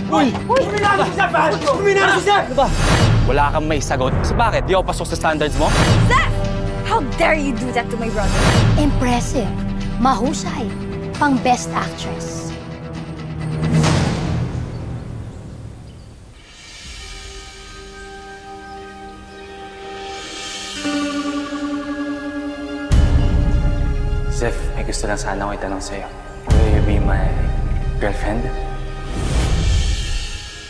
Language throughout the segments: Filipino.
Uy! Uminara si Zeph! Uminara si Zeph! Ano ba? Wala kang may sagot. So bakit? Di ako pasok sa standards mo? Zeph! How dare you do that to my brother? Impressive. Mahusay. Pang Best Actress. Zeph, may gusto lang sana ako itanong sa'yo. Will you be my girlfriend?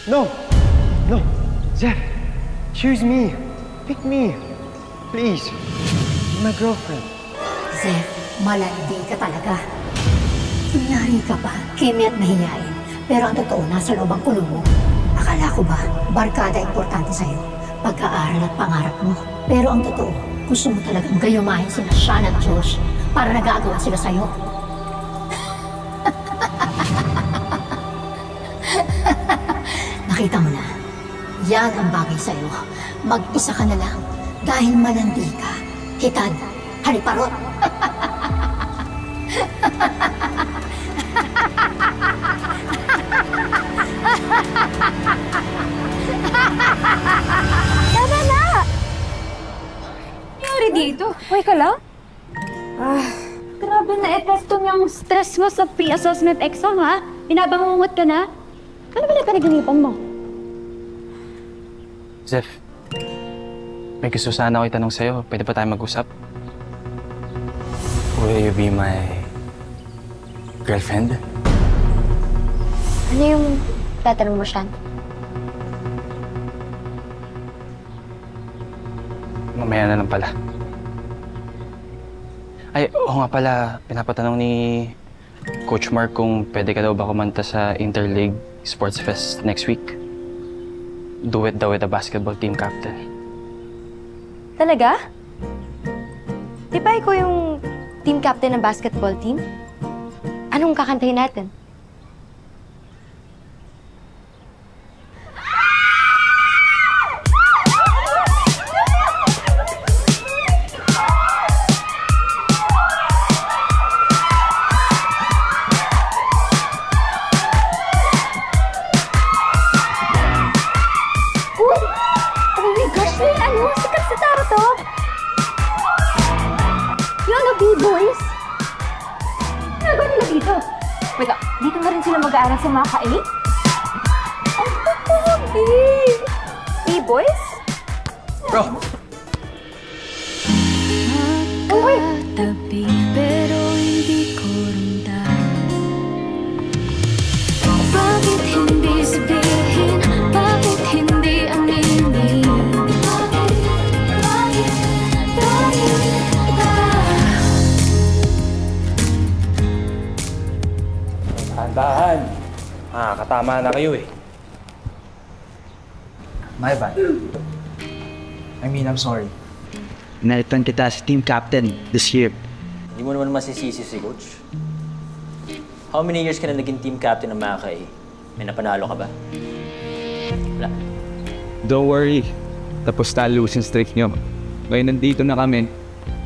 No! No! Zeph! Choose me! Pick me! Please! You're my girlfriend. Zeph, malandi ka talaga. Kunyari ka pa, keme at mahihain. Pero ang totoo, nasa loob ang kulong mo. Akala ko ba, barkada importante sa'yo. Pagkaaral at pangarap mo. Pero ang totoo, gusto mo talagang gayumahin sila Sean at Josh para nagagawa sila sa'yo. Nakita mo na, yan ang bagay sa'yo. Mag-isa ka na lang dahil malandi ka. Hitad, haliparot. Tama na! Nangyari dito? Okay ka lang? Grabe na epekto niyang stress mo sa pre-assessment exam, ha? Binabangungot ka na? Ano ba na pinag-inipan mo? Zeph, may gusto sana ako itanong sa'yo. Pwede ba tayo mag-usap? Will you be my girlfriend? Ano yung tatanong mo, Sean? Mamaya na lang pala. Ay, oo nga pala. Pinapatanong ni Coach Mark kung pwede ka daw ba kumanta sa Interleague Sports Fest next week. Do it daw with the basketball team captain. Talaga? Di ba ikaw yung team captain ng basketball team? Anong kakantahin natin? B-boys? Nagawa nila dito? Wait lang, dito na rin sila mag-aaral sa mga ka-8? Ang pagkabi! B-boys? Bro! Oh, wait! Pero hindi ko ramdam. Bakit hindi sabihin? Bakit hindi aminin? Dahan. Katama na kayo eh. My bad. I'm sorry. Inalitan kita as team captain this year. Hindi mo naman masisisi si Coach. How many years ka na naging team captain ng Makay? May napanalo ka ba? Wala. Don't worry. Tapos na losing streak nyo. Ngayon nandito na kami.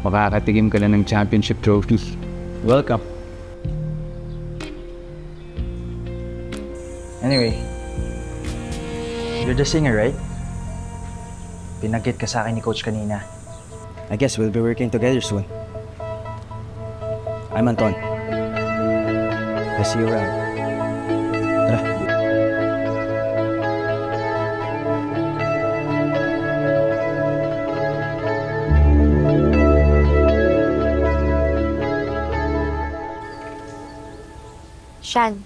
Makakatikim ka na ng championship trophy. Welcome. Anyway, you're the singer, right? Pinagkit ka sa akin ni Coach kanina. I guess we'll be working together soon. I'm Anton. I'll see you around. Tara. Sean,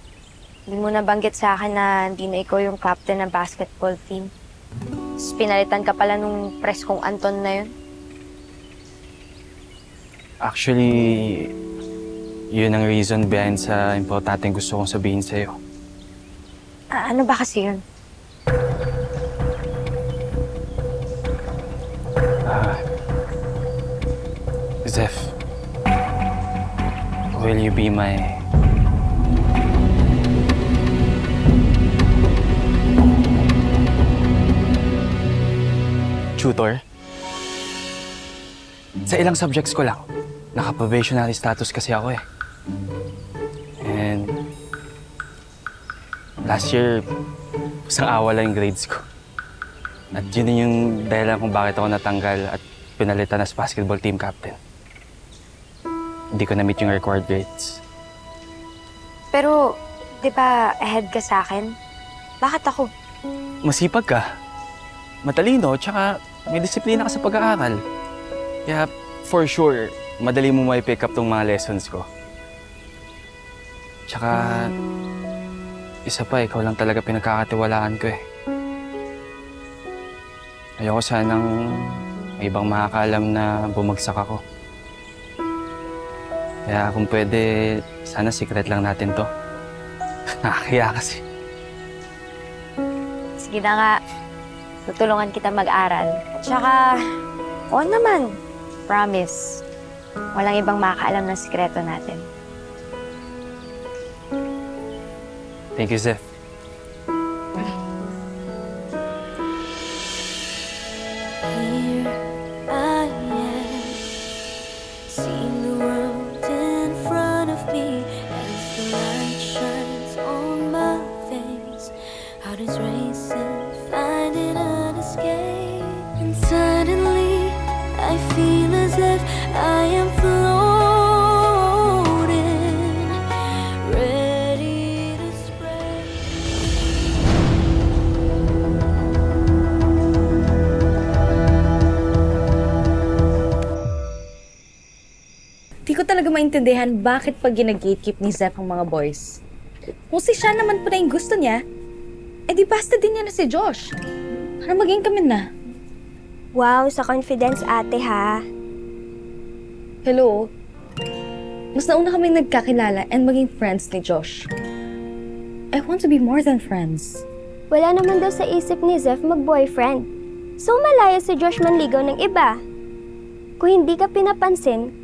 hindi mo nabanggit sa akin na hindi na ikaw yung captain ng basketball team. Tapos pinalitan ka pala nung press kong Anton na yun. Actually, yun ang reason behind sa importanteng gusto kong sabihin sa'yo. Ano ba kasi yun? Zeph, will you be my tutor? Sa ilang subjects ko lang. Naka-probationary status kasi ako eh. And Last year, isang awa lang yung grades ko. At yun din yung dahilan kung bakit ako natanggal at pinalitan as basketball team captain. Hindi ko na-meet yung required grades. Pero, di ba ahead ka sa akin? Bakit ako? Masipag ka, matalino, tsaka may disiplina ka sa pag-aaral. Kaya, for sure, madali mo may pick up tong mga lessons ko. Tsaka, isa pa, ikaw lang talaga pinagkakatiwalaan ko eh. Ayoko sanang may ibang makakaalam na bumagsak ako. Kaya kung pwede, sana secret lang natin to. Nakakaya kasi. Sige na nga, tutulungan kita mag-aral. Tsaka, oo naman, promise. Walang ibang makakaalam ng sikreto natin. Thank you, Zeph. Here I am, seeing the world in front of me as the light shines on my face. Heart is racing, finding an escape, and suddenly I feel as if I am floating, ready to spread. Di ko talaga maintindihan bakit pag gina-gatekeep ni Zeph ang mga boys. Kung si Sean naman pa na yung gusto niya, di basta din niya na si Josh. Para maging kami na. Wow, sa confidence ate ha. Hello? Mas nauna kami nagkakilala and maging friends ni Josh. I want to be more than friends. Wala naman daw sa isip ni Zeph mag-boyfriend. So malaya si Josh manligaw ng iba. Kung hindi ka pinapansin,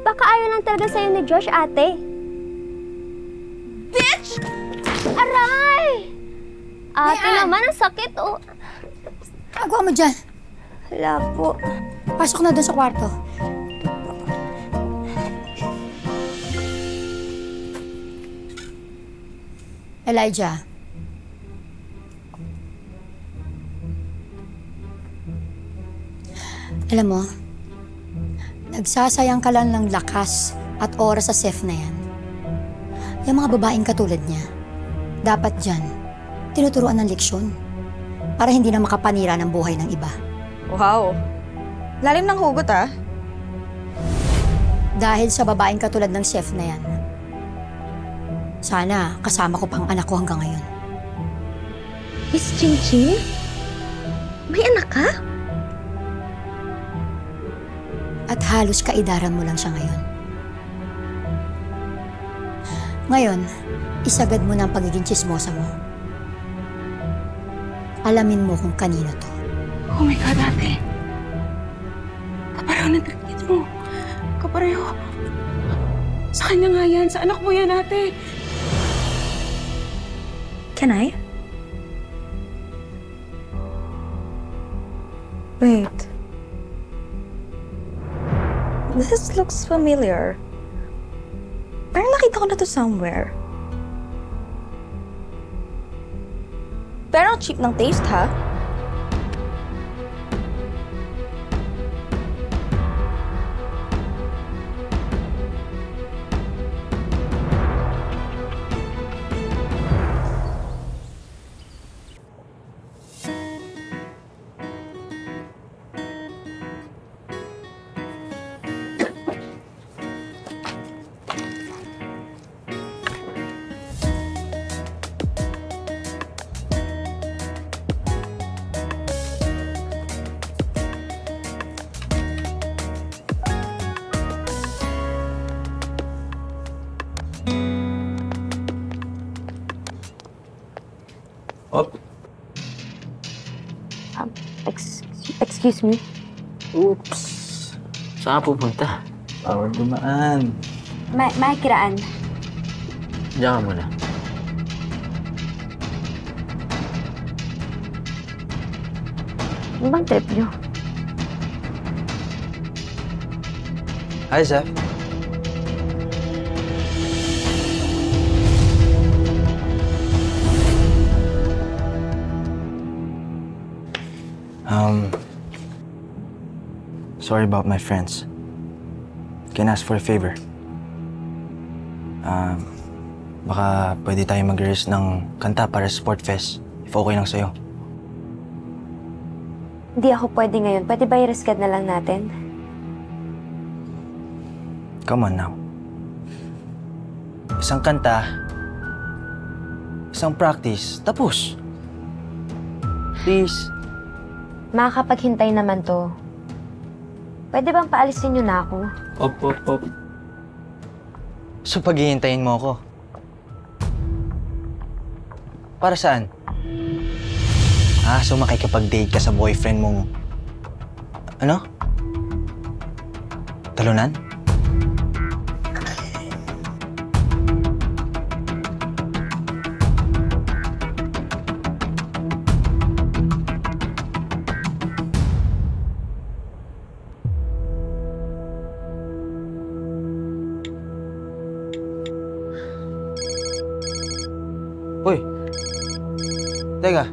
baka ayaw lang talaga sa'yo ni Josh, ate. Bitch! Aray! Ate naman, ang sakit, oh. Agawa mo dyan. Wala po. Pasok na doon sa kwarto. Elijah. Alam mo, nagsasayang ka lang ng lakas at oras sa Zeph na yan. Yung mga babaeng katulad niya, dapat dyan, tinuturuan ng leksyon para hindi na makapanira ng buhay ng iba. Wow. Lalim ng hugot, ah. Dahil sa babaeng katulad ng Zeph na yan, sana kasama ko pang anak ko hanggang ngayon. Miss Ching Ching? May anak ka? At halos kaidaran mo lang siya ngayon. Ngayon, isagad mo na ang pagiging tsismosa mo. Alamin mo kung kanino to. Oh my God, ate. Kapareho ng trikit mo. Kapareho. Sa kanya nga yan. Sa anak mo yan, ate. Can I? Wait. This looks familiar. Parang nakita ko na to somewhere. Pero ang cheap ng taste, ha? Oh, Excuse me? oops. Saan ka pupunta? Bawal dumaan. Makikiraan. Diyan ka muna. Ano bang trip niyo? Hi, Zeph. Sorry about my friends. Can I ask for a favor? Baka pwede tayo mag-rehearse ng kanta para sa Sport Fest. If okay lang sa'yo. Hindi ako pwede ngayon. Pwede ba i-reschedule na lang natin? Come on now. Isang kanta, isang practice, tapos. Please. Makakapaghintay naman to. Pwede bang paalisin niyo na ako? Op. So paghihintayin mo ako? Para saan? So makikipag-date ka sa boyfriend mong... Ano? Talunan? Uy! Teka.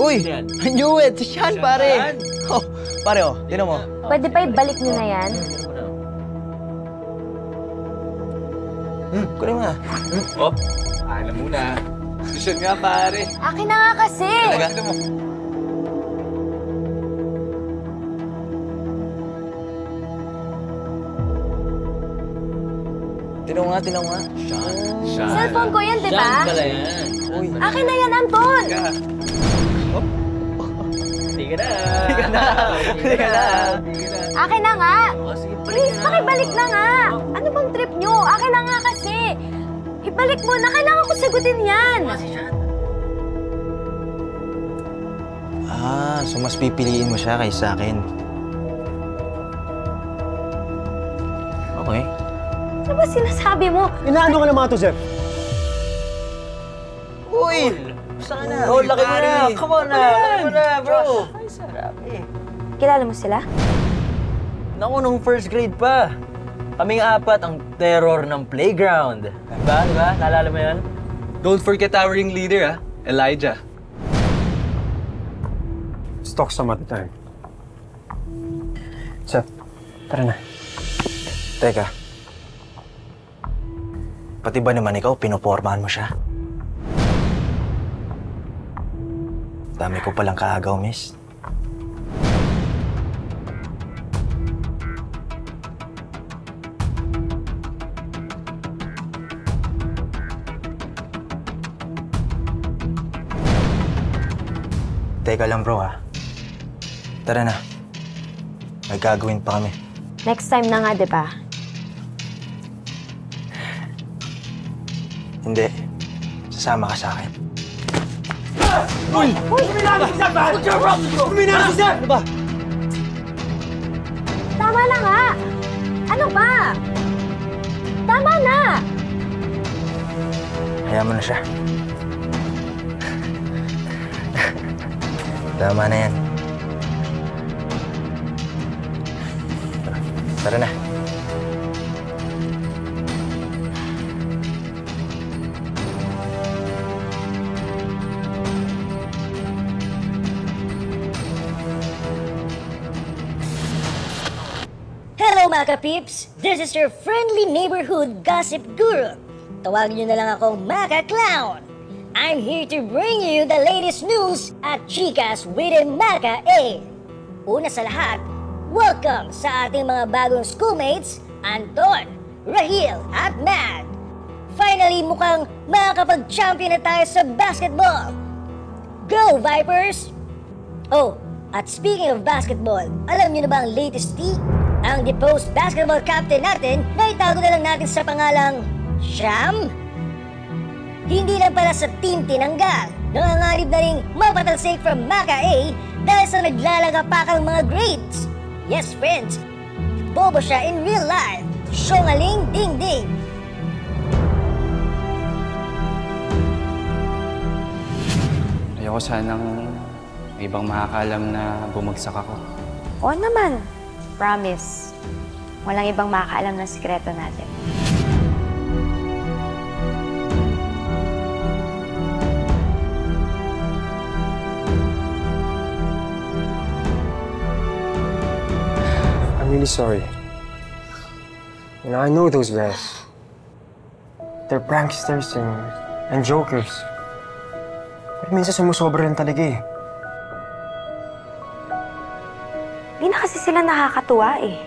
Uy! I knew it! Si Sean, pare! Oh, pare, tinan mo. Pwede ba ibalik niyo na yan? Kunin mo nga. Op, alam mo na. Si Sean nga, pare. Akin na nga kasi! Talaga? Mo. Tinaw nga. Sean. Cellphone ko yan, di ba? Saan pala yan? Uy. Akin na yan, Anton! Hindi ka na. Akin na nga! Sige, Please, pakibalik na nga! Ano bang trip nyo? Akin na nga kasi! Ibalik mo na! Kailangan ko sagutin yan! So mas pipiliin mo siya kaysa akin. Okay. Ano ba sinasabi mo? Inaano ka na mga to, Zef? Uy! Saan na? Oh, laki mo na. Come on na. Laki mo na, bro. Kilala mo sila? Naku, nung first grade pa. Kaming apat ang terror ng playground. Diba? Naalala mo yan? Don't forget our ring leader, Elijah. Let's talk some other time. Zef, tara na. Teka. Pati ba naman ikaw, pinupormahan mo siya? Dami ko palang kaagaw, miss. Teka lang, bro, ha? Tara na. May gagawin pa kami. Next time na nga, di ba? Hindi. Sasama ka sa akin. Ano ba? Tama na nga! Ano ba? Tama na! Hayaan mo na siya. Tama na yan. Tara na. Hello mga ka-peeps! This is your friendly neighborhood gossip guru. Tawagin niyo na lang akong Maka Clown. I'm here to bring you the latest news at Chicas within Maka A. Una sa lahat, welcome sa ating mga bagong schoolmates, Anton, Rahil at Mad. Finally, mukhang makakapag-champion na tayo sa basketball. Go, Vipers! Oh, at speaking of basketball, alam niyo na ba ang latest tea? Ang deposed basketball captain natin na itago na lang natin sa pangalang Sham? Hindi lang pala sa team tinanggal, nangangarib na ring mapatalsik from Maka A dahil sa naglalagapakang mga grades. Yes, friends, bobo siya in real life. Syongaling ding ding. Ayoko sanang may ibang makakalam na bumagsak ako. Oo naman. Promise. Walang ibang makakaalam ng sikreto natin. really sorry. You know, I know those guys. They're pranksters and jokers. Pero minsan sumusobra rin talaga eh. Di na kasi sila nakakatuwa eh.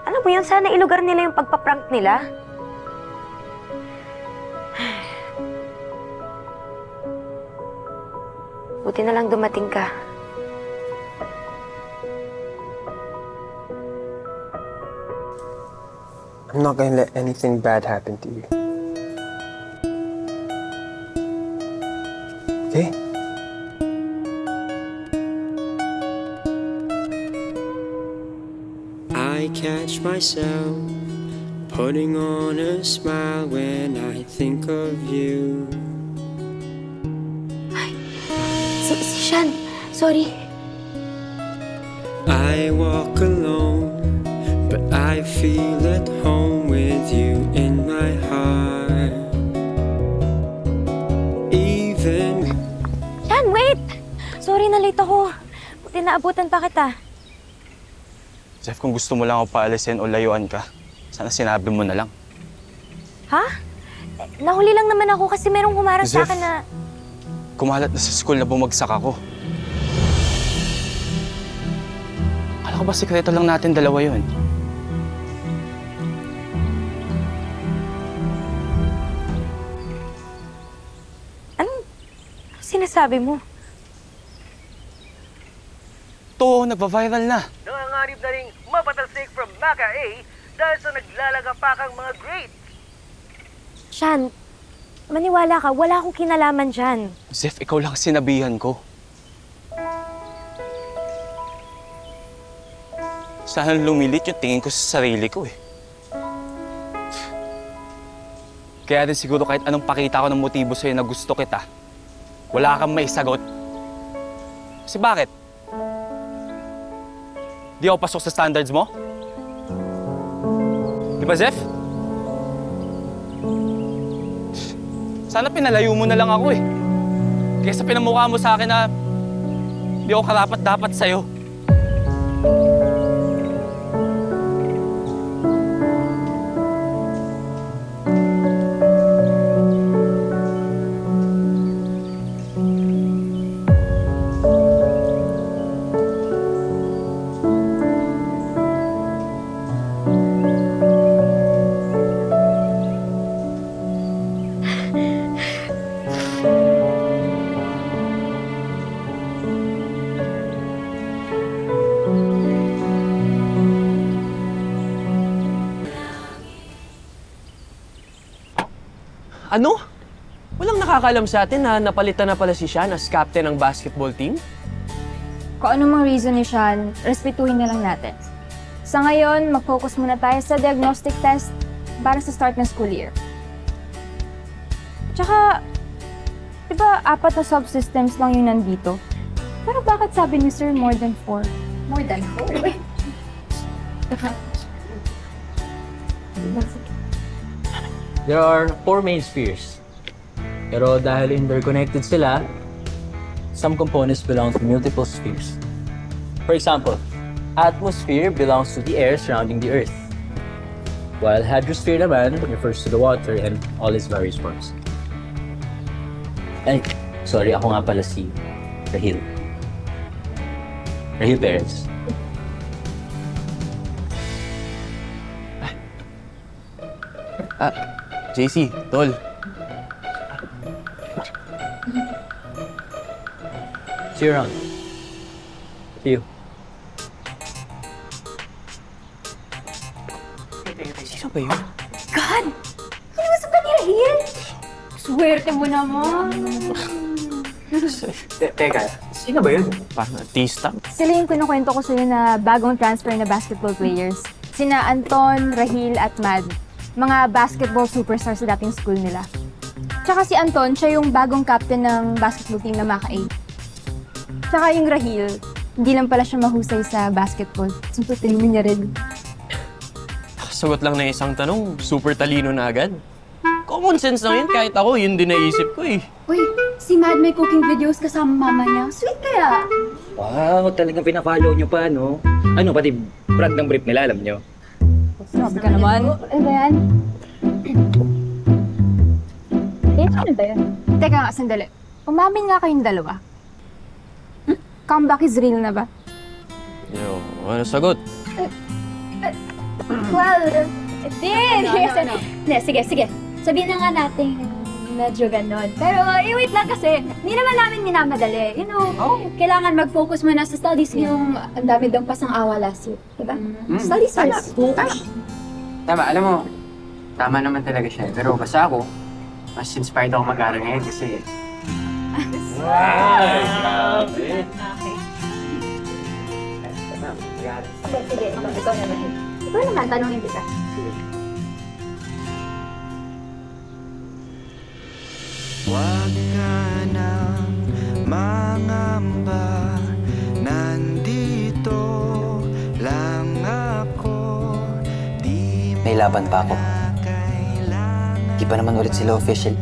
Alam mo yun, sana ilugar nila yung pagpaprank nila. Buti na lang dumating ka. I'm not gonna let anything bad happen to you. Okay? I catch myself putting on a smile when I think of you. Si Sean, sorry. I walk alone, but I feel at home with you in my heart. Even... Sean, wait! Sorry na late ako. Buti naabutan pa kita. Jeff, kung gusto mo lang ako paalisin o layuan ka, sana sinabi mo na lang. Ha? Nahuli lang naman ako kasi merong humarang sa Zef, akin na... kumalat na sa school na bumagsak ako. Akala ko ba sikreto lang natin dalawa yun? Anong sinasabi mo? To, nagpa-viral na. Nangangarib na rin mapatalsik from Maka A dahil sa naglalagapakang mga grades. Sean, maniwala ka, wala akong kinalaman dyan. Zef, ikaw lang sinabihan ko. Sana lumilit yung tingin ko sa sarili ko eh. Kaya din siguro kahit anong pakita ko ng motibo sa'yo na gusto kita, wala kang may sagot. Kasi bakit? Di ako pasok sa standards mo? Di ba, Zef? Sana pinalayo mo na lang ako eh. Kaysa pinamukha mo sa akin na di ako karapat-dapat sa'yo. Ano? Walang nakakaalam sa atin na napalitan na pala si Sean as captain ng basketball team? Kung ano mang reason ni Sean, respetuhin na lang natin. Sa ngayon, mag-focus muna tayo sa diagnostic test para sa start ng school year. Tsaka, di ba 4 na subsystems lang yung nandito? Pero bakit sabi ni Sir more than 4? More than 4? There are 4 main spheres. Pero dahil interconnected sila, some components belong to multiple spheres. For example, atmosphere belongs to the air surrounding the Earth, while hydrosphere naman refers to the water and all its various forms. Ay, sorry, ako nga pala si Rahil. Rahil Perez. JC, tol. See you around. See you. Sino ba yun? God! Kiniusap ka ni Rahil? Swerte mo naman. Teka, sino ba yun? Parang artista? Sila yung kinukwento ko sa'yo na bagong transfer na basketball players. Sina Anton, Rahil at Mad. Mga basketball superstars sa dating school nila. Tsaka si Anton, siya yung bagong captain ng basketball team na Maka A. Tsaka yung Rahil, hindi lang pala siya mahusay sa basketball. Sumputinin niya rin. Sagot lang na isang tanong, super talino na agad. Common sense lang yun, kahit ako, yun din naisip ko eh. Uy, si Mad may cooking videos kasama mama niya. Sweet kaya! Wow, talagang pinapollow niyo pa, no? Ano, pati brand ng brief nila, alam nyo? Sabi ka naman. Ano ba yan? Ano ba yan? Teka nga, sandali. Umamin nga kayong dalawa. Comeback is real na ba? Yo, ano sagot? Well, sige. Sabihin na nga natin medyo ganon. Pero wait lang kasi, hindi naman namin minamadali. You know, kailangan mag-focus muna sa studies. Yung ang dami daw pasang awa last year. Diba? Studies first. Tama, alam mo, tama naman talaga siya. Pero basta ako, mas inspired ako mag-aaral ngayon kasi... Sige. Ikaw naman, tanongin kita. Huwag ka nang mangamba, nandito lang ako. May laban pa ako. Di pa naman ulit sila official.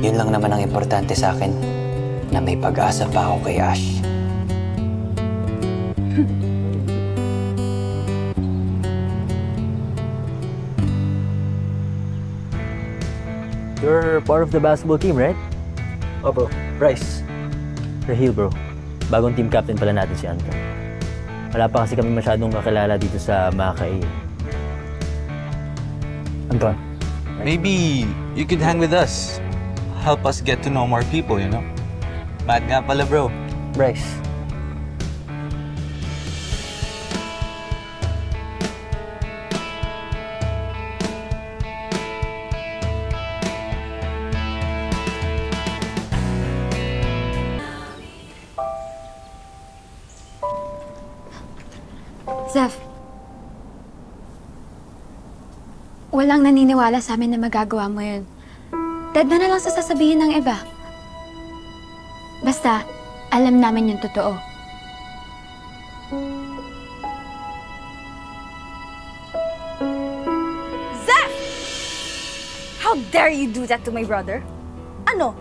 Yun lang naman ang importante sa akin, na may pag-asa pa ako kay Ash. You're part of the basketball team, right? Oh, bro. Bryce. Rahil, bro. Bagong team captain pala natin si Anton. Wala pa kasi kami masyadong kakilala dito sa Makay. Anton. Maybe you could hang with us. Help us get to know more people, you know? Mad nga pala, bro. Bryce. Zeph, walang naniniwala sa amin na magagawa mo yun. Dead na lang sa sasabihin ng iba. Basta, alam namin yung totoo. Zeph! How dare you do that to my brother? Ano?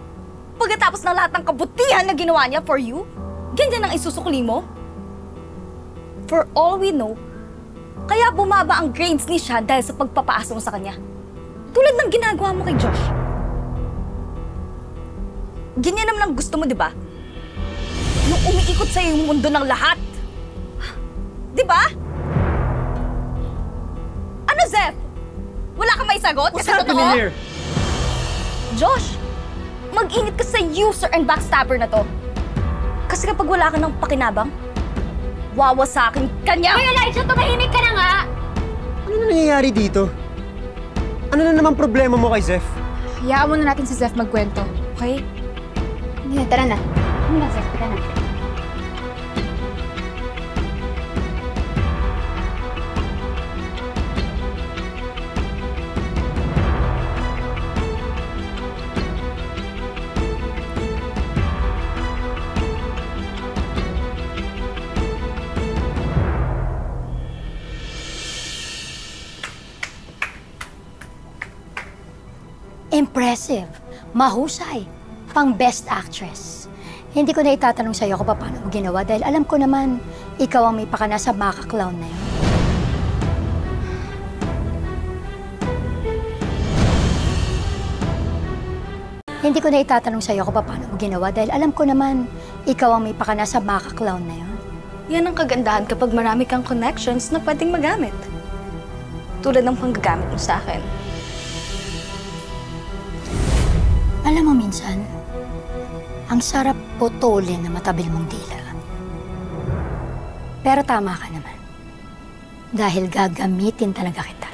Pagkatapos ng lahat ng kabutihan na ginawa niya for you, ganyan ang isusukli mo? For all we know, kaya bumaba ang grades ni Sean dahil sa pagpapaasa mo sa kanya. Tulad ng ginagawa mo kay Josh. Ganyan naman ang gusto mo, di ba? Yung umiikot sa'yo yung mundo ng lahat. Di ba? Ano, Zeph? Wala kang may sagot? What's happening here? Josh, mag-init ka sa user and backstabber na to. Kasi kapag wala ka ng pakinabang, wawasakin ka niya! Hoy, Elijah, tumahimik ka na nga! Ano na nangyayari dito? Ano na naman problema mo kay Zeph? Hayaan mo na natin si Zeph magkwento, okay? Hindi na, tara na. Hindi na, Zeph, tara na. Impressive. Mahusay. Pang best actress. Hindi ko na itatanong sa'yo kung paano mo ginawa dahil alam ko naman ikaw ang may pakana sa maka-clown na yun. Hindi ko na itatanong sa'yo kung paano mo ginawa dahil alam ko naman ikaw ang may pakana sa maka-clown na yun. Yan ang kagandahan kapag marami kang connections na pwedeng magamit. Tulad ng panggagamit mo sa akin. Alam mo minsan, ang sarap putulin na matabil mong dila. Pero tama ka naman. Dahil gagamitin talaga kita.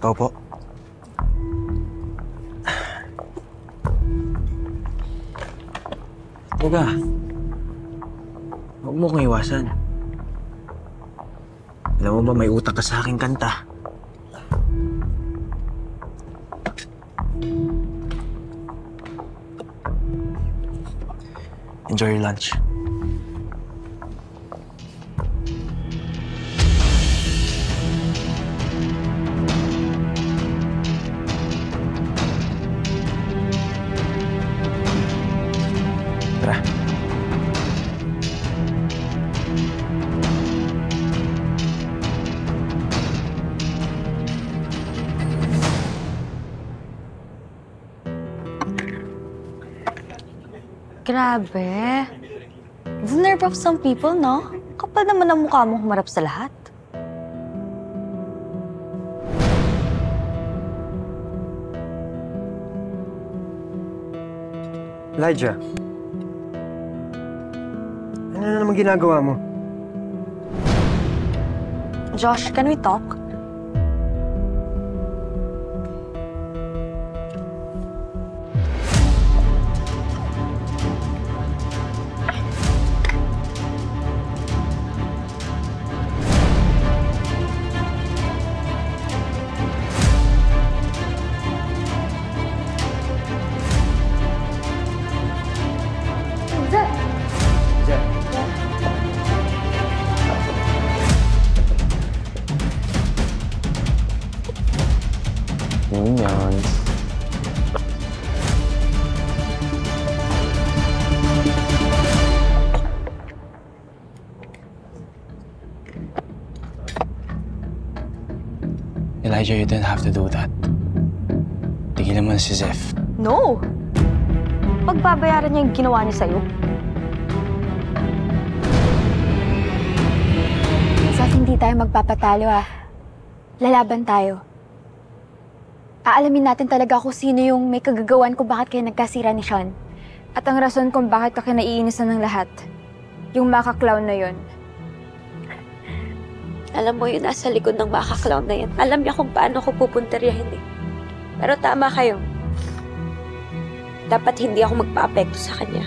Ikaw po. Teka. Huwag mo kong iwasan. Alam mo ba may utak ka sa aking kanta? Enjoy your lunch. Tara. Grabe. The nerve of some people, no? Kapal naman ang mukha mo humarap sa lahat. Elijah. Ano na naman ginagawa mo? Josh, can we talk? Minions. Elijah, you didn't have to do that. Tigilan mo na si Zeph. No! Pagbabayaran niya yung ginawa niya sa'yo. Zeph, hindi tayo magpapatalo ah. Lalaban tayo. Aalamin natin talaga kung sino yung may kagagawan kung bakit kayo nagkasira ni Sean. At ang rason kung bakit ka kinaiinisan ng lahat. Yung maka-clown na yon. Alam mo yun, nasa likod ng maka-clown na yan. Alam niya kung paano ko pupunteryahin eh. Pero tama kayo. Dapat hindi ako magpa-apekto sa kanya.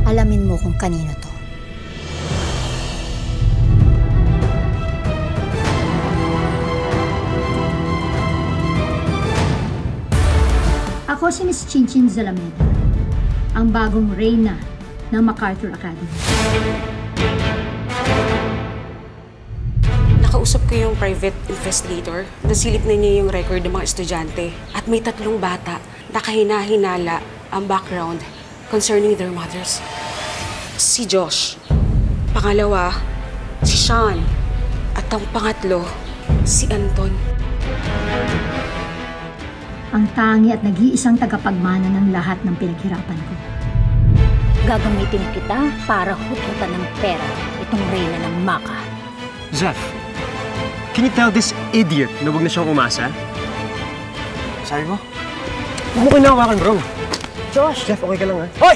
Alamin mo kung kanino to. Ako si Miss Chinchin Zalameda, ang bagong reyna ng MacArthur Academy. Nakausap ko yung private investigator. Nasilip na niya yung record ng mga estudyante. At may 3 bata na kahina-hinala ang background concerning their mothers. Si Josh. Pangalawa, si Sean. At ang pangatlo, si Anton. Ang tangi at nag-iisang tagapagmana ng lahat ng pinaghirapan ko. Gagamitin kita para hututan ng pera itong reyna ng Maka. Zeph, can you tell this idiot na huwag na siyang umasa? Sabi mo? Huwag mo kinawakan, bro. Josh! Zeph, okay ka lang, ha? Hoy!